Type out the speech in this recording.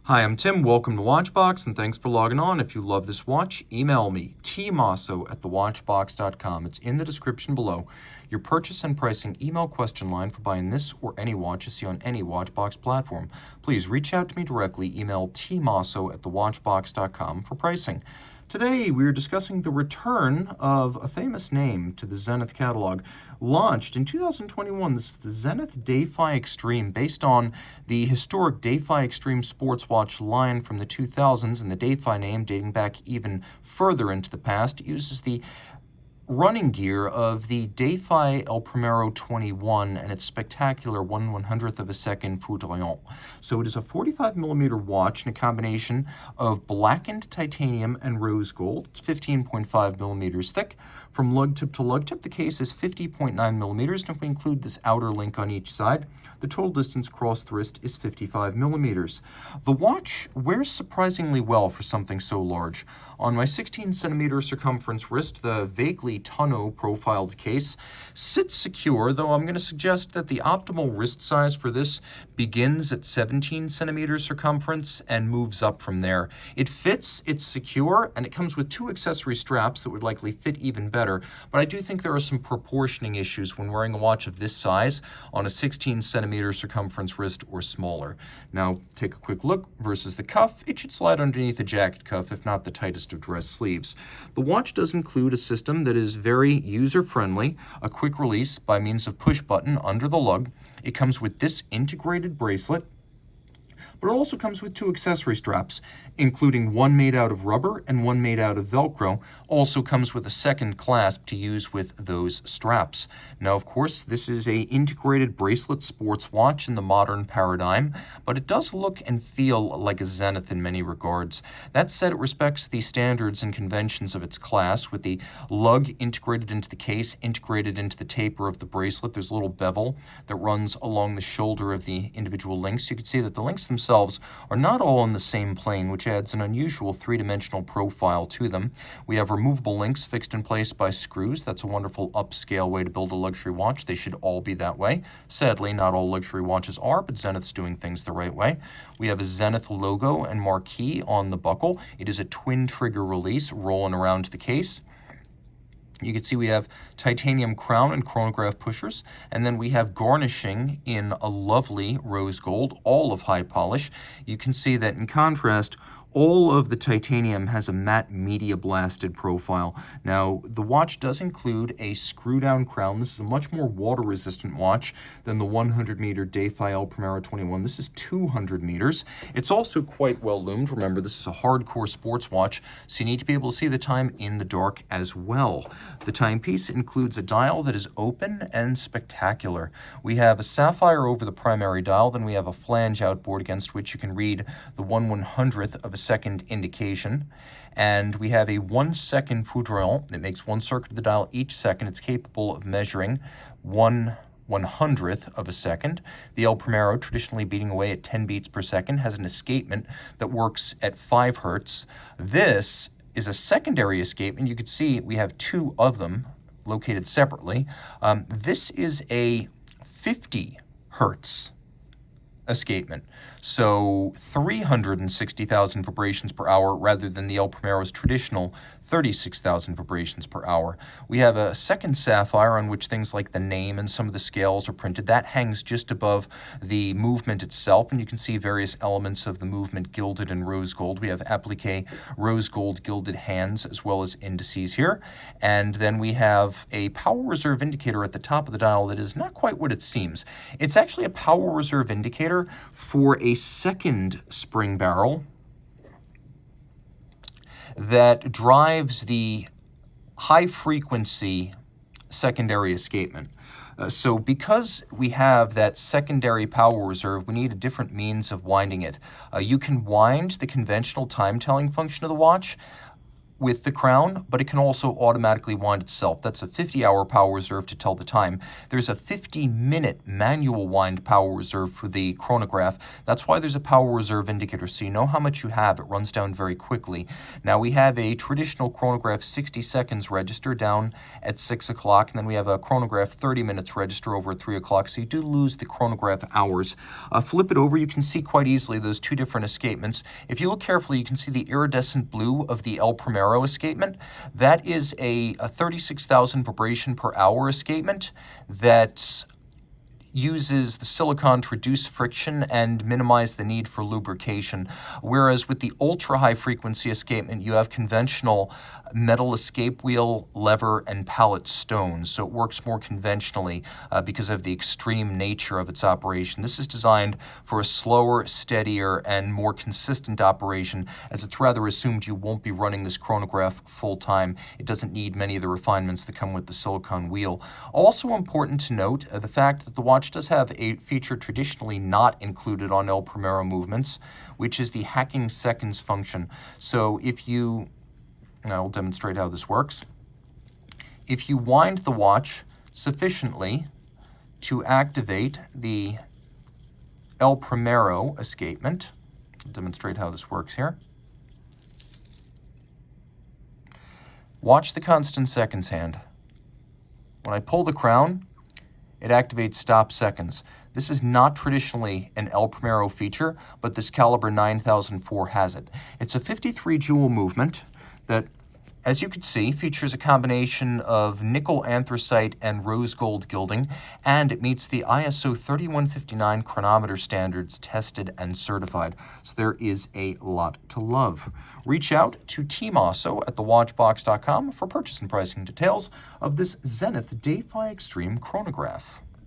Hi, I'm Tim. Welcome to Watchbox, and thanks for logging on. If you love this watch, email me, tmosso@thewatchbox.com. It's in the description below. Your purchase and pricing email question line for buying this or any watch you see on any Watchbox platform. Please reach out to me directly. Email tmosso@thewatchbox.com for pricing. Today, we are discussing the return of a famous name to the Zenith catalog. Launched in 2021, this is the Zenith Defy Extreme, based on the historic Defy Extreme sports watch line from the 2000s, and the Defy name dating back even further into the past. It uses the running gear of the Defy El Primero 21 and its spectacular 1/100th of a second foudroyant. So it is a 45mm watch in a combination of blackened titanium and rose gold. It's 15.5mm thick. From lug tip to lug tip, the case is 50.9mm, and if we include this outer link on each side, the total distance across the wrist is 55mm. The watch wears surprisingly well for something so large. On my 16cm circumference wrist, the vaguely tonneau profiled case sits secure, though I'm going to suggest that the optimal wrist size for this begins at 17cm circumference and moves up from there. It fits, it's secure, and it comes with two accessory straps that would likely fit even better, but I do think there are some proportioning issues when wearing a watch of this size on a 16cm circumference wrist or smaller. Now, take a quick look versus the cuff. It should slide underneath the jacket cuff, if not the tightest of dress sleeves. The watch does include a system that is very user-friendly, a quick release by means of push button under the lug. It comes with this integrated bracelet, but it also comes with two accessory straps, including one made out of rubber and one made out of Velcro. Also comes with a second clasp to use with those straps. Now, of course, this is a integrated bracelet sports watch in the modern paradigm, but it does look and feel like a Zenith in many regards. That said, it respects the standards and conventions of its class, with the lug integrated into the case, integrated into the taper of the bracelet. There's a little bevel that runs along the shoulder of the individual links. You can see that the links themselves are not all on the same plane, which adds an unusual three-dimensional profile to them. We have removable links fixed in place by screws. That's a wonderful upscale way to build a luxury watch. They should all be that way. Sadly, not all luxury watches are, but Zenith's doing things the right way. We have a Zenith logo and marquee on the buckle. It is a twin trigger release rolling around the case. You can see we have titanium crown and chronograph pushers, and then we have garnishing in a lovely rose gold, all of high polish. You can see that in contrast, all of the titanium has a matte media blasted profile. Now, the watch does include a screw down crown. This is a much more water resistant watch than the 100-meter Defy El Primero 21. This is 200 meters. It's also quite well loomed. Remember, this is a hardcore sports watch, so you need to be able to see the time in the dark as well. The timepiece includes a dial that is open and spectacular. We have a sapphire over the primary dial, then we have a flange outboard against which you can read the 1/100th of a second indication, and we have a 1 second foudroyant that makes one circuit of the dial each second. It's capable of measuring 1/100th of a second. The El Primero, traditionally beating away at 10 beats per second, has an escapement that works at 5 hertz. This is a secondary escapement. You can see we have two of them located separately. This is a 50 hertz escapement, so 360,000 vibrations per hour rather than the El Primero's traditional 36,000 vibrations per hour. We have a second sapphire on which things like the name and some of the scales are printed. That hangs just above the movement itself, and you can see various elements of the movement gilded in rose gold. We have applique rose gold gilded hands as well as indices here, and then we have a power reserve indicator at the top of the dial that is not quite what it seems. It's actually a power reserve indicator for a second spring barrel that drives the high-frequency secondary escapement. So because we have that secondary power reserve, we need a different means of winding it. You can wind the conventional time-telling function of the watch with the crown, but it can also automatically wind itself. That's a 50-hour power reserve to tell the time. There's a 50-minute manual wind power reserve for the chronograph. That's why there's a power reserve indicator, so you know how much you have. It runs down very quickly. Now we have a traditional chronograph 60 seconds register down at 6 o'clock, and then we have a chronograph 30 minutes register over at 3 o'clock, so you do lose the chronograph hours. Flip it over, you can see quite easily those two different escapements. If you look carefully, you can see the iridescent blue of the El Primero escapement. That is a 36,000 vibration per hour escapement that uses the silicon to reduce friction and minimize the need for lubrication. Whereas with the ultra-high frequency escapement, you have conventional metal escape wheel, lever, and pallet stones. So it works more conventionally because of the extreme nature of its operation. This is designed for a slower, steadier, and more consistent operation, as it's rather assumed you won't be running this chronograph full-time. It doesn't need many of the refinements that come with the silicon wheel. Also important to note the fact that the watch does have a feature traditionally not included on El Primero movements, which is the hacking seconds function. So if you, and I will demonstrate how this works, if you wind the watch sufficiently to activate the El Primero escapement, I'll demonstrate how this works here. Watch the constant seconds hand. When I pull the crown, it activates stop seconds. This is not traditionally an El Primero feature, but this caliber 9004 has it. It's a 53 joule movement that, as you can see, features a combination of nickel anthracite and rose gold gilding, and it meets the ISO 3159 chronometer standards tested and certified. So there is a lot to love. Reach out to Team Mosso at thewatchbox.com for purchase and pricing details of this Zenith Defy Extreme Chronograph.